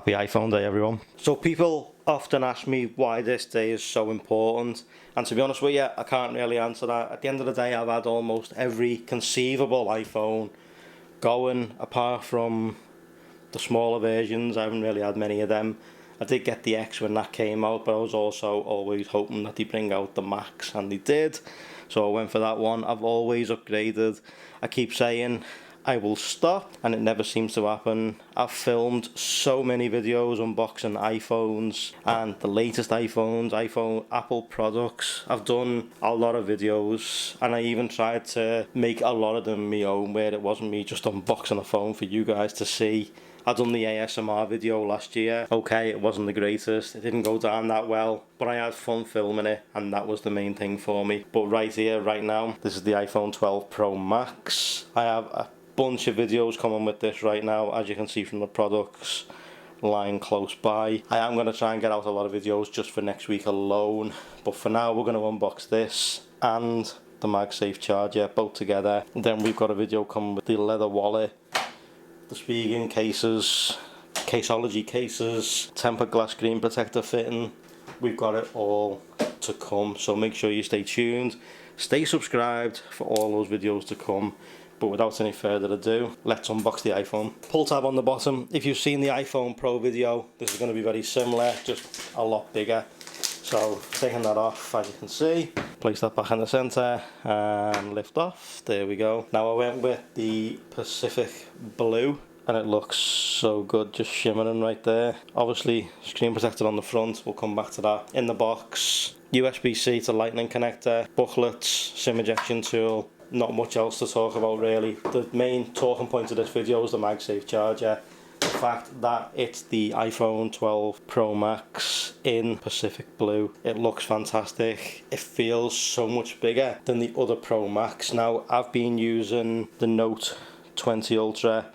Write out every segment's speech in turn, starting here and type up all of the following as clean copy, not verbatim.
Happy iPhone Day, everyone. So people often ask me why this day is so important, and to be honest with you, I can't really answer that. At the end of the day, I've had almost every conceivable iPhone going, apart from the smaller versions. I haven't really had many of them. I did get the X when that came out, but I was also always hoping that they bring out the Max, and they did. So I went for that one. I've always upgraded. I keep saying I will stop, and it never seems to happen. I've filmed so many videos unboxing iPhones and the latest iPhones, Apple products. I've done a lot of videos, and I even tried to make a lot of them my own, where it wasn't me just unboxing a phone for you guys to see. I done the ASMR video last year. Okay, it wasn't the greatest, it didn't go down that well, but I had fun filming it, and that was the main thing for me. But right here, right now, this is the iPhone 12 Pro Max. I have a bunch of videos coming with this right now, as you can see from the products lying close by. I am going to try and get out a lot of videos just for next week alone, but for now we're going to unbox this and the Magsafe Charger both together. And then we've got a video coming with the leather wallet, the Spigen cases, Caseology cases, tempered glass screen protector fitting. We've got it all to come, so make sure you stay tuned, stay subscribed for all those videos to come. But without any further ado, let's unbox the iPhone. Pull tab on the bottom. If you've seen the iPhone Pro video, this is going to be very similar, just a lot bigger. So taking that off, as you can see, place that back in the centre and lift off. There we go. Now I went with the Pacific Blue, and it looks so good, just shimmering right there. Obviously screen protector on the front, we'll come back to that. In the box, Usbc to lightning connector, booklets, SIM ejection tool. Not much else to talk about really. The main talking point of this video is the Magsafe Charger. The fact that it's the iPhone 12 Pro Max in Pacific Blue. It looks fantastic. It feels so much bigger than the other Pro Max. Now, I've been using the Note 20 Ultra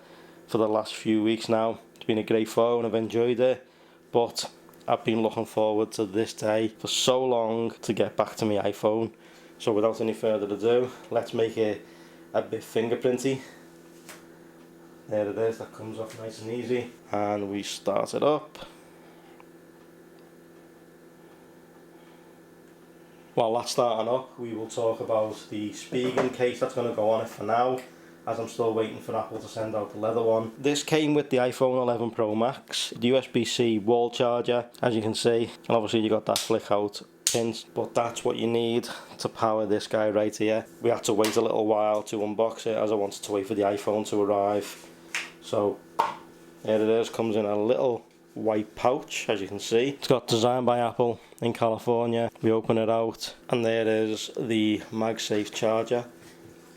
for the last few weeks now. It's been a great phone, I've enjoyed it, but I've been looking forward to this day for so long to get back to my iPhone. So without any further ado, let's make it a bit fingerprinty. There it is, that comes off nice and easy. And we start it up. While that's starting up, we will talk about the Spigen case that's going to go on it for now, as I'm still waiting for Apple to send out the leather one. This came with the iPhone 11 Pro Max, the USB-C wall charger, as you can see, and obviously you got that flick out pins, but that's what you need to power this guy right here. We had to wait a little while to unbox it, as I wanted to wait for the iPhone to arrive. So there it is, comes in a little white pouch, as you can see. It's got designed by Apple in California. We open it out, and there is the Magsafe Charger.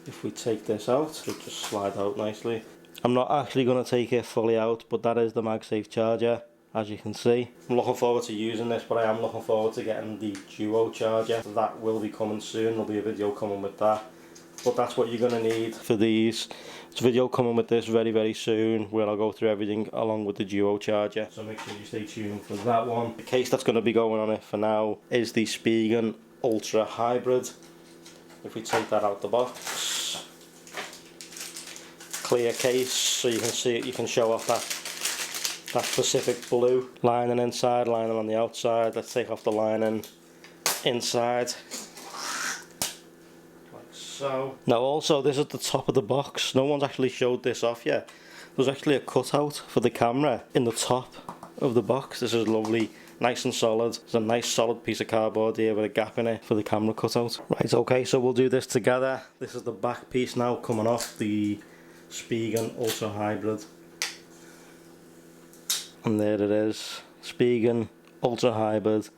If we take this out, it just slide out nicely. I'm not actually going to take it fully out, but that is the Magsafe Charger, as you can see. I'm looking forward to using this, but I am looking forward to getting the Duo charger. That will be coming soon, there'll be a video coming with that. But that's what you're going to need for these. There's a video coming with this very, very soon, where I'll go through everything along with the Duo charger. So make sure you stay tuned for that one. The case that's going to be going on it for now is the Spigen Ultra Hybrid. If we take that out the box, clear case, so you can see it, you can show off that Pacific Blue lining inside, lining on the outside. Let's take off the lining inside, like so. Now also, this is the top of the box. No one's actually showed this off yet. There's actually a cutout for the camera in the top of the box. This is lovely, nice and solid. There's a nice solid piece of cardboard here with a gap in it for the camera cutout. Right, okay, so we'll do this together. This is the back piece now coming off the Spigen Ultra Hybrid. And there it is, Spigen Ultra Hybrid.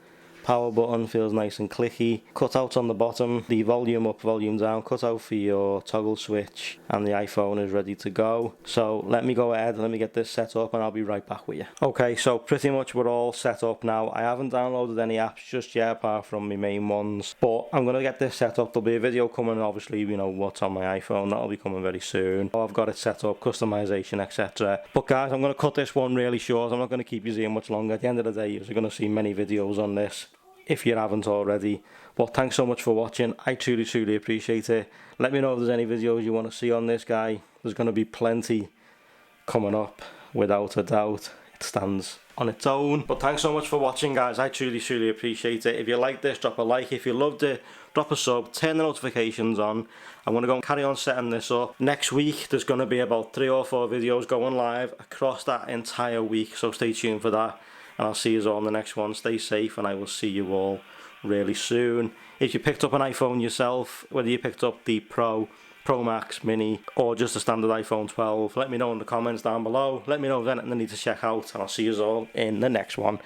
Power button feels nice and clicky. Cutout on the bottom, the volume up, volume down, cutout for your toggle switch, and the iPhone is ready to go. So let me go ahead, let me get this set up, and I'll be right back with you. Okay, so pretty much we're all set up now. I haven't downloaded any apps just yet apart from my main ones, but I'm going to get this set up. There'll be a video coming, obviously, you know, what's on my iPhone. That'll be coming very soon. I've got it set up, customization, etc. But guys, I'm going to cut this one really short. I'm not going to keep you here much longer. At the end of the day, you're going to see many videos on this, if you haven't already. But thanks so much for watching. I truly appreciate it. Let me know if there's any videos you want to see on this guy. There's going to be plenty coming up, without a doubt. It stands on its own. But thanks so much for watching, guys. I truly appreciate it. If you like this, drop a like. If you loved it, drop a sub, turn the notifications on. I'm going to go and carry on setting this up. Next week, there's going to be about 3 or 4 videos going live across that entire week, so stay tuned for that. And I'll see you all in the next one. Stay safe, and I will see you all really soon. If you picked up an iPhone yourself, whether you picked up the Pro Max, Mini, or just a standard iPhone 12, let me know in the comments down below. Let me know if there's anything I need to check out, and I'll see you all in the next one.